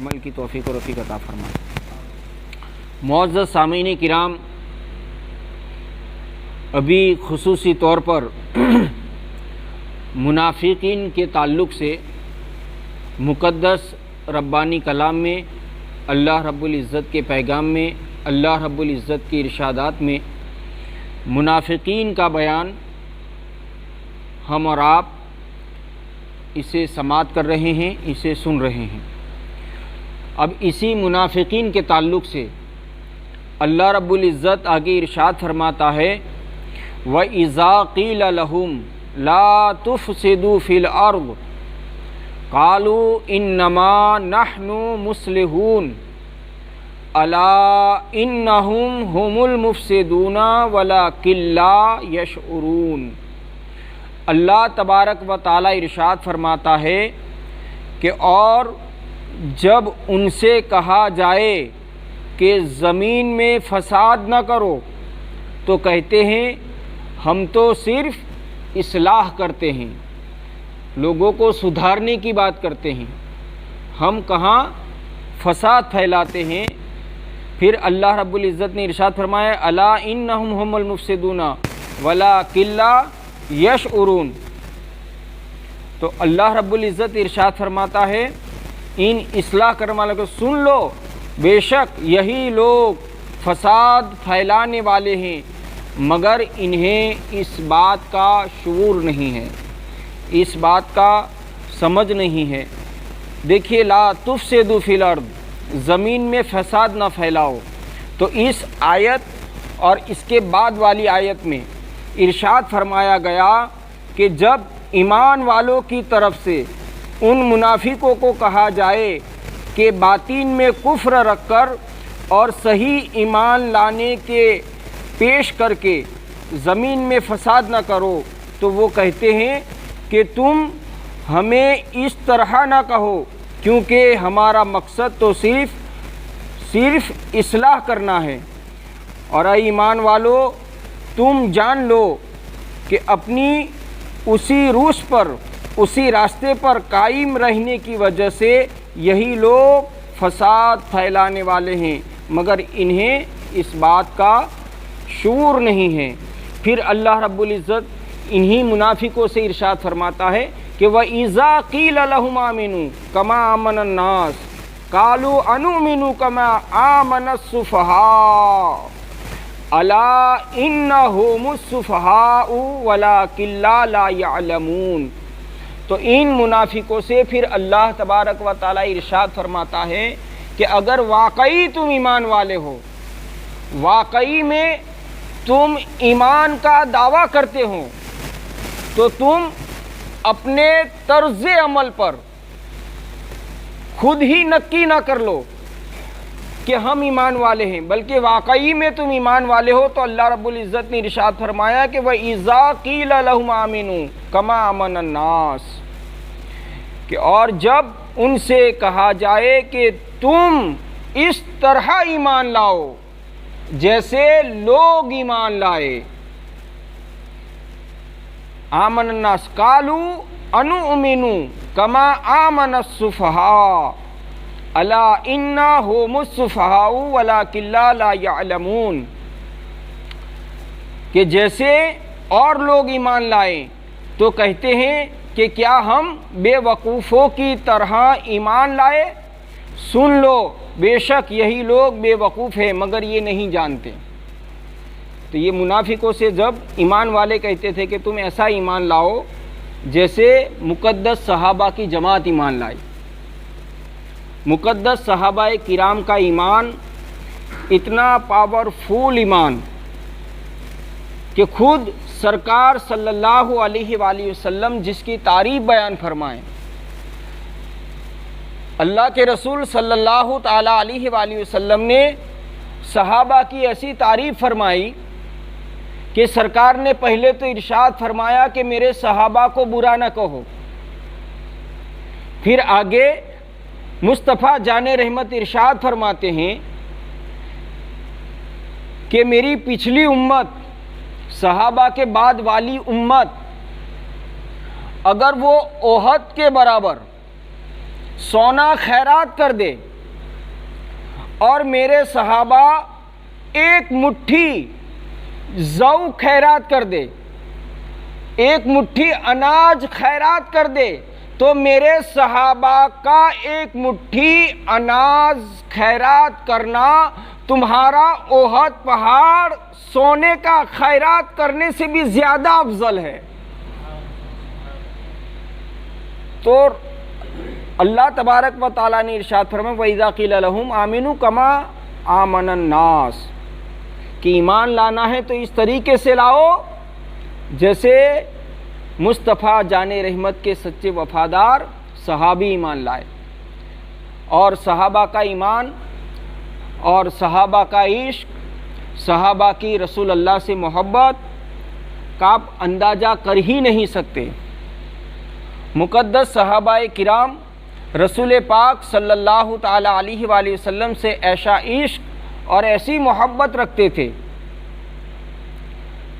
عمل کی توفیق و رفیق عطا فرمائے۔ معزز سامعین کرام، ابھی خصوصی طور پر منافقین کے تعلق سے مقدس ربانی کلام میں، اللہ رب العزت کے پیغام میں، اللہ رب العزت کی ارشادات میں منافقین کا بیان ہم اور آپ اسے سماعت کر رہے ہیں، اسے سن رہے ہیں۔ اب اسی منافقین کے تعلق سے اللہ رب العزت آگے ارشاد فرماتا ہے، وَإِذَا قِيلَ لَهُمْ لَا تُفْسِدُوا فِي الْأَرْضِ قَالُوا إِنَّمَا نَحْنُ مُصْلِحُونَ أَلَا إِنَّهُمْ هُمُ الْمُفْسِدُونَ وَلَكِنْ لَا يَشْعُرُونَ۔ اللہ تبارک و تعالی ارشاد فرماتا ہے کہ اور جب ان سے کہا جائے کہ زمین میں فساد نہ کرو تو کہتے ہیں ہم تو صرف اصلاح کرتے ہیں، لوگوں کو سدھارنے کی بات کرتے ہیں، ہم کہاں فساد پھیلاتے ہیں۔ پھر اللہ رب العزت نے ارشاد فرمایا، الا انہم هم المفسدون ولکن لا یشعرون۔ تو اللہ رب العزت ارشاد فرماتا ہے ان اصلاح کرنے والوں کو سن لو، بے شک یہی لوگ فساد پھیلانے والے ہیں، مگر انہیں اس بات کا شعور نہیں ہے، اس بات کا سمجھ نہیں ہے۔ دیکھیے، لا تفسدوا فی الارض، زمین میں فساد نہ پھیلاؤ۔ تو اس آیت اور اس کے بعد والی آیت میں ارشاد فرمایا گیا کہ جب ایمان والوں کی طرف سے ان منافقوں کو کہا جائے کہ باطن میں کفر رکھ کر اور صحیح ایمان لانے کے پیش کر کے زمین میں فساد نہ کرو، تو وہ کہتے ہیں کہ تم ہمیں اس طرح نہ کہو، کیونکہ ہمارا مقصد تو صرف اصلاح کرنا ہے۔ اور اے ایمان والو، تم جان لو کہ اپنی اسی روش پر، اسی راستے پر قائم رہنے کی وجہ سے یہی لوگ فساد پھیلانے والے ہیں، مگر انہیں اس بات کا شعور نہیں ہے۔ پھر اللہ رب العزت انہی منافقوں سے ارشاد فرماتا ہے کہ وَإِذَا قِيلَ لَهُمْ آمِنُوا كَمَا آمَنَ النَّاسُ قَالُوا أَنُؤْمِنُ كَمَا آمَنَ السُّفَهَاءُ أَلَا إِنَّهُمُ السُّفَهَاءُ وَلَكِنْ لَا يَعْلَمُونَ۔ تو ان منافقوں سے پھر اللہ تبارک و تعالی ارشاد فرماتا ہے کہ اگر واقعی تم ایمان والے ہو، واقعی میں تم ایمان کا دعویٰ کرتے ہو، تو تم اپنے طرز عمل پر خود ہی نکی نہ کر لو کہ ہم ایمان والے ہیں، بلکہ واقعی میں تم ایمان والے ہو تو اللہ رب العزت نے ارشاد فرمایا کہ وَإِذَا قِيلَ لَهُمْ آمِنُوا كَمَا آمَنَ النَّاسُ، کہ اور جب ان سے کہا جائے کہ تم اس طرح ایمان لاؤ جیسے لوگ ایمان لائے، آمن الناس قالوا انؤمن کما آمن السفہاء الا انہم السفہاء ولکن لا یعلمون، کہ جیسے اور لوگ ایمان لائیں تو کہتے ہیں کہ کیا ہم بے وقوفوں کی طرح ایمان لائے؟ سن لو، بے شک یہی لوگ بے وقوف ہیں مگر یہ نہیں جانتے۔ تو یہ منافقوں سے جب ایمان والے کہتے تھے کہ تم ایسا ایمان لاؤ جیسے مقدس صحابہ کی جماعت ایمان لائی۔ مقدس صحابہ کرام کا ایمان اتنا پاورفل ایمان کہ خود سرکار صلی اللہ علیہ وآلہ وسلم جس کی تعریف بیان فرمائیں، اللہ کے رسول صلی اللہ تعالی علیہ وآلہ وسلم نے صحابہ کی ایسی تعریف فرمائی کہ سرکار نے پہلے تو ارشاد فرمایا کہ میرے صحابہ کو برا نہ کہو، پھر آگے مصطفیٰ جان رحمت ارشاد فرماتے ہیں کہ میری پچھلی امت، صحابہ کے بعد والی امت، اگر وہ احد کے برابر سونا خیرات کر دے اور میرے صحابہ ایک مٹھی زو خیرات کر دے، ایک مٹھی اناج خیرات کر دے، تو میرے صحابہ کا ایک مٹھی اناج خیرات کرنا تمہارا احد پہاڑ سونے کا خیرات کرنے سے بھی زیادہ افضل ہے۔ تو اللہ تبارک و تعالیٰ نے ارشاد فرمایا وَإِذَا قِيلَ لَهُمْ آمِنُوا كَمَا آمَنَ النَّاسُ، کہ ایمان لانا ہے تو اس طریقے سے لاؤ جیسے مصطفیٰ جان رحمت کے سچے وفادار صحابی ایمان لائے۔ اور صحابہ کا ایمان اور صحابہ کا عشق، صحابہ کی رسول اللہ سے محبت کا آپ اندازہ کر ہی نہیں سکتے۔ مقدس صحابہ کرام رسول پاک صلی اللہ تعالی علیہ وآلہ وسلم سے ایسا عشق اور ایسی محبت رکھتے تھے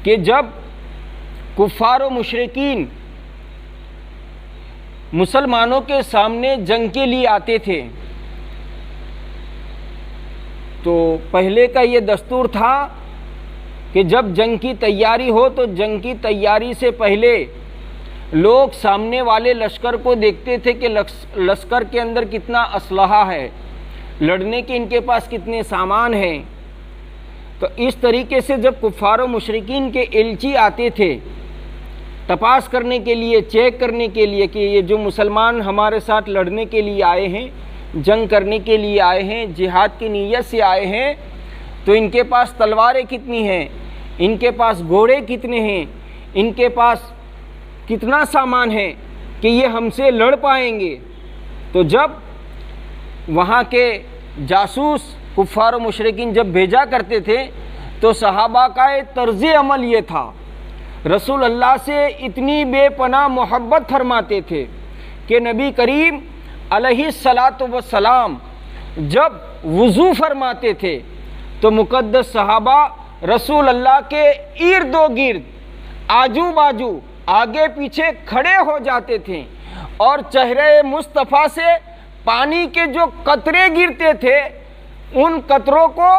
کہ جب کفار و مشرکین مسلمانوں کے سامنے جنگ کے لیے آتے تھے تو پہلے کا یہ دستور تھا کہ جب جنگ کی تیاری ہو تو جنگ کی تیاری سے پہلے لوگ سامنے والے لشکر کو دیکھتے تھے کہ لشکر کے اندر کتنا اسلحہ ہے، لڑنے کے ان کے پاس کتنے سامان ہیں۔ تو اس طریقے سے جب کفار و مشرکین کے الچی آتے تھے تپاس کرنے کے لیے، چیک کرنے کے لیے کہ یہ جو مسلمان ہمارے ساتھ لڑنے کے لیے آئے ہیں، جنگ کرنے کے لیے آئے ہیں، جہاد کی نیت سے آئے ہیں، تو ان کے پاس تلواریں کتنی ہیں، ان کے پاس گھوڑے کتنے ہیں، ان کے پاس کتنا سامان ہے کہ یہ ہم سے لڑ پائیں گے۔ تو جب وہاں کے جاسوس کفار و مشرکین جب بھیجا کرتے تھے تو صحابہ کا ایک طرز عمل یہ تھا، رسول اللہ سے اتنی بے پناہ محبت فرماتے تھے کہ نبی کریم علیہ الصلاۃ والسلام جب وضو فرماتے تھے تو مقدس صحابہ رسول اللہ کے ارد و گرد، آجو باجو، آگے پیچھے کھڑے ہو جاتے تھے اور چہرے مصطفیٰ سے پانی کے جو قطرے گرتے تھے ان قطروں کو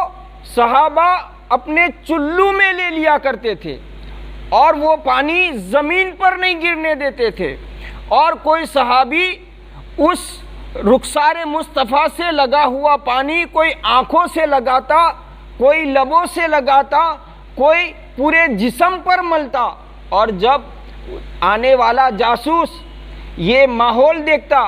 صحابہ اپنے چلو میں لے لیا کرتے تھے اور وہ پانی زمین پر نہیں گرنے دیتے تھے۔ اور کوئی صحابی اس رخسار مصطفیٰ سے لگا ہوا پانی کوئی آنکھوں سے لگاتا، کوئی لبوں سے لگاتا، کوئی پورے جسم پر ملتا، اور جب آنے والا جاسوس یہ ماحول دیکھتا،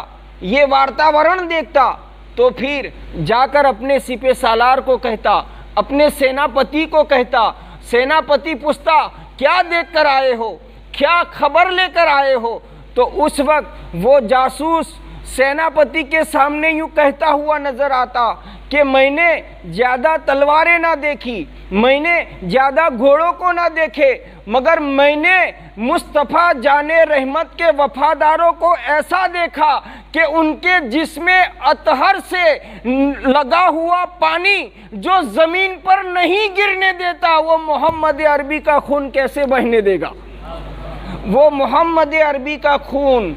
یہ وارتاورن دیکھتا تو پھر جا کر اپنے سپہ سالار کو کہتا، اپنے سیناپتی کو کہتا، سیناپتی پوچھتا کیا دیکھ کر آئے ہو، کیا خبر لے کر آئے ہو؟ تو اس وقت وہ جاسوس سیناپتی کے سامنے یوں کہتا ہوا نظر آتا کہ میں نے زیادہ تلواریں نہ دیکھی، میں نے زیادہ گھوڑوں کو نہ دیکھے، مگر میں نے مصطفیٰ جان رحمت کے وفاداروں کو ایسا دیکھا کہ ان کے جسم اطہر سے لگا ہوا پانی جو زمین پر نہیں گرنے دیتا وہ محمد عربی کا خون کیسے بہنے دے گا؟ وہ محمد عربی کا خون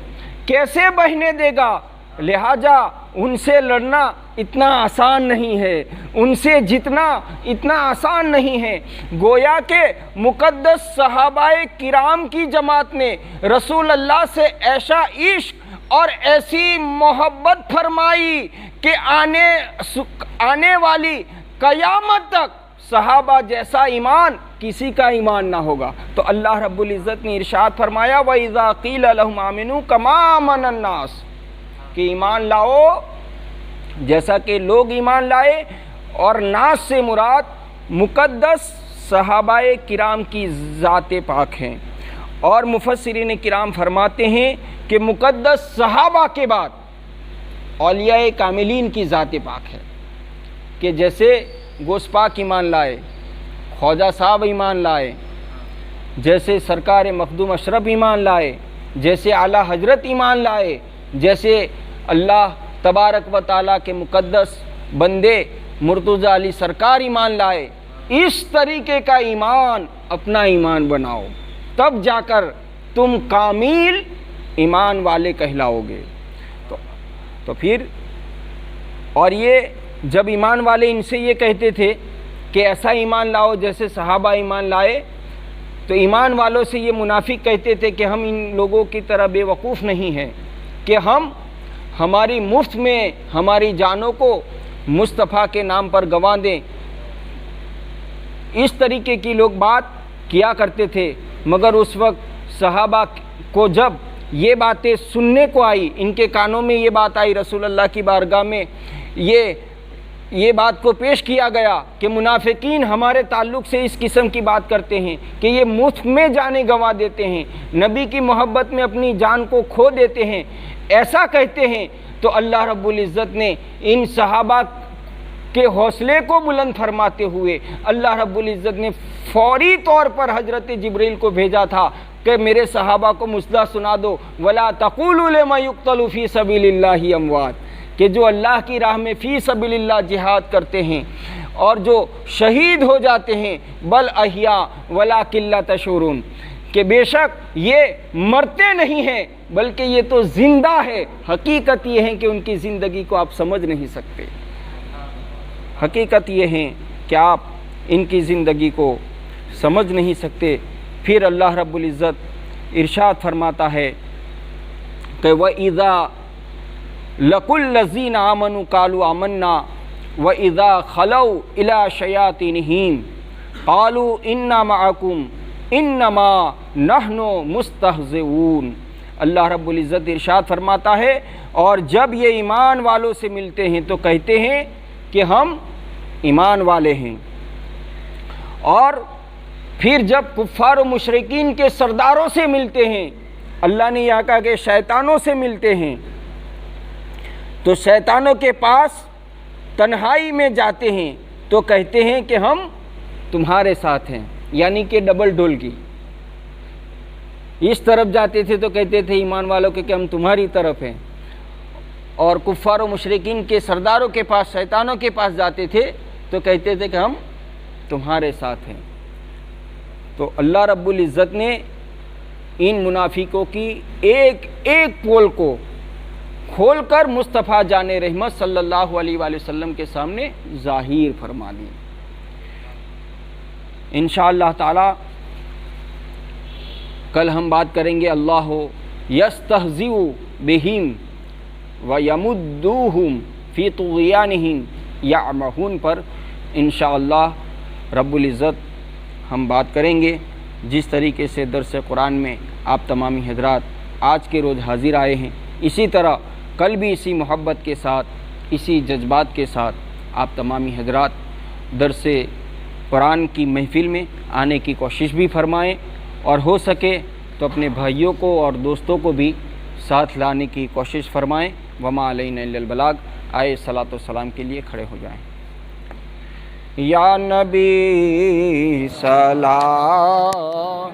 کیسے بہنے دے گا؟ لہٰذا ان سے لڑنا اتنا آسان نہیں ہے، ان سے جتنا اتنا آسان نہیں ہے۔ گویا کہ مقدس صحابہ کرام کی جماعت نے رسول اللہ سے ایسا عشق اور ایسی محبت فرمائی کہ آنے والی قیامت تک صحابہ جیسا ایمان کسی کا ایمان نہ ہوگا۔ تو اللہ رب العزت نے ارشاد فرمایا وَإِذَا قِيلَ لَهُمْ آمِنُوا كَمَا آمَنَ النَّاسُ، کہ ایمان لاؤ جیسا کہ لوگ ایمان لائے۔ اور ناس سے مراد مقدس صحابہ کرام کی ذات پاک ہیں، اور مفسرین کرام فرماتے ہیں کہ مقدس صحابہ کے بعد اولیاء کاملین کی ذات پاک ہے، کہ جیسے غوث پاک ایمان لائے، خواجہ صاحب ایمان لائے، جیسے سرکار مخدوم اشرف ایمان لائے، جیسے اعلیٰ حضرت ایمان لائے، جیسے اللہ تبارک و تعالیٰ کے مقدس بندے مرتضیٰ علی سرکار ایمان لائے۔ اس طریقے کا ایمان اپنا ایمان بناؤ، تب جا کر تم کامل ایمان والے کہلاؤ گے۔ تو پھر اور یہ جب ایمان والے ان سے یہ کہتے تھے کہ ایسا ایمان لاؤ جیسے صحابہ ایمان لائے، تو ایمان والوں سے یہ منافق کہتے تھے کہ ہم ان لوگوں کی طرح بے وقوف نہیں ہیں کہ ہم ہماری مفت میں ہماری جانوں کو مصطفیٰ کے نام پر گنوا دیں۔ اس طریقے کی لوگ بات کیا کرتے تھے، مگر اس وقت صحابہ کو جب یہ باتیں سننے کو آئی، ان کے کانوں میں یہ بات آئی، رسول اللہ کی بارگاہ میں یہ بات کو پیش کیا گیا کہ منافقین ہمارے تعلق سے اس قسم کی بات کرتے ہیں کہ یہ مفت میں جانیں گنوا دیتے ہیں، نبی کی محبت میں اپنی جان کو کھو دیتے ہیں، ایسا کہتے ہیں، تو اللہ رب العزت نے ان صحابہ کے حوصلے کو بلند فرماتے ہوئے اللہ رب العزت نے فوری طور پر حضرت جبریل کو بھیجا تھا کہ میرے صحابہ کو مسئلہ سنا دو، وَلَا تَقُولُوا لِمَن يُقْتَلُ فِي سَبِيلِ اللَّهِ أَمْوَاتٌ، کہ جو اللہ کی راہ میں فی سبیل اللہ جہاد کرتے ہیں اور جو شہید ہو جاتے ہیں، بل احیاء وَلَٰكِن لَا تَشْعُرُونَ، کہ بے شک یہ مرتے نہیں ہیں بلکہ یہ تو زندہ ہے۔ حقیقت یہ ہے کہ ان کی زندگی کو آپ سمجھ نہیں سکتے، حقیقت یہ ہے کہ آپ ان کی زندگی کو سمجھ نہیں سکتے۔ پھر اللہ رب العزت ارشاد فرماتا ہے کہ وَإِذَا لَقُوا الَّذِينَ آمَنُوا قَالُوا آمَنَّا وَإِذَا خَلَوْا إِلَىٰ شَيَاطِينِهِمْ قَالُوا إِنَّا مَعَكُمْ إِنَّمَا نَحْنُ مُسْتَهْزِئُونَ۔ اللہ رب العزت ارشاد فرماتا ہے، اور جب یہ ایمان والوں سے ملتے ہیں تو کہتے ہیں کہ ہم ایمان والے ہیں، اور پھر جب کفار و مشرکین کے سرداروں سے ملتے ہیں، اللہ نے یہاں کہا کہ شیطانوں سے ملتے ہیں، تو شیطانوں کے پاس تنہائی میں جاتے ہیں تو کہتے ہیں کہ ہم تمہارے ساتھ ہیں، یعنی کہ ڈبل ڈول کی۔ اس طرف جاتے تھے تو کہتے تھے ایمان والوں کے کہ ہم تمہاری طرف ہیں، اور کفار و مشرکین کے سرداروں کے پاس، شیطانوں کے پاس جاتے تھے تو کہتے تھے کہ ہم تمہارے ساتھ ہیں۔ تو اللہ رب العزت نے ان منافقوں کی ایک ایک پول کو کھول کر مصطفیٰ جان رحمت صلی اللہ علیہ وآلہ وسلم کے سامنے ظاہر فرما دی۔ انشاءاللہ تعالی کل ہم بات کریں گے اللہ یستہزئ بہم وَيَمُدُّوهُمْ فِي طُغْيَانِهِمْ يَعْمَهُونَ پر انشاءاللہ رب العزت ہم بات کریں گے۔ جس طریقے سے درس قرآن میں آپ تمامی حضرات آج کے روز حاضر آئے ہیں، اسی طرح کل بھی اسی محبت کے ساتھ، اسی جذبات کے ساتھ آپ تمامی حضرات درس قرآن کی محفل میں آنے کی کوشش بھی فرمائیں، اور ہو سکے تو اپنے بھائیوں کو اور دوستوں کو بھی ساتھ لانے کی کوشش فرمائیں۔ وما علینا الا البلاغ۔ آئے صلاۃ و سلام کے لیے کھڑے ہو جائیں۔ یا نبی سلام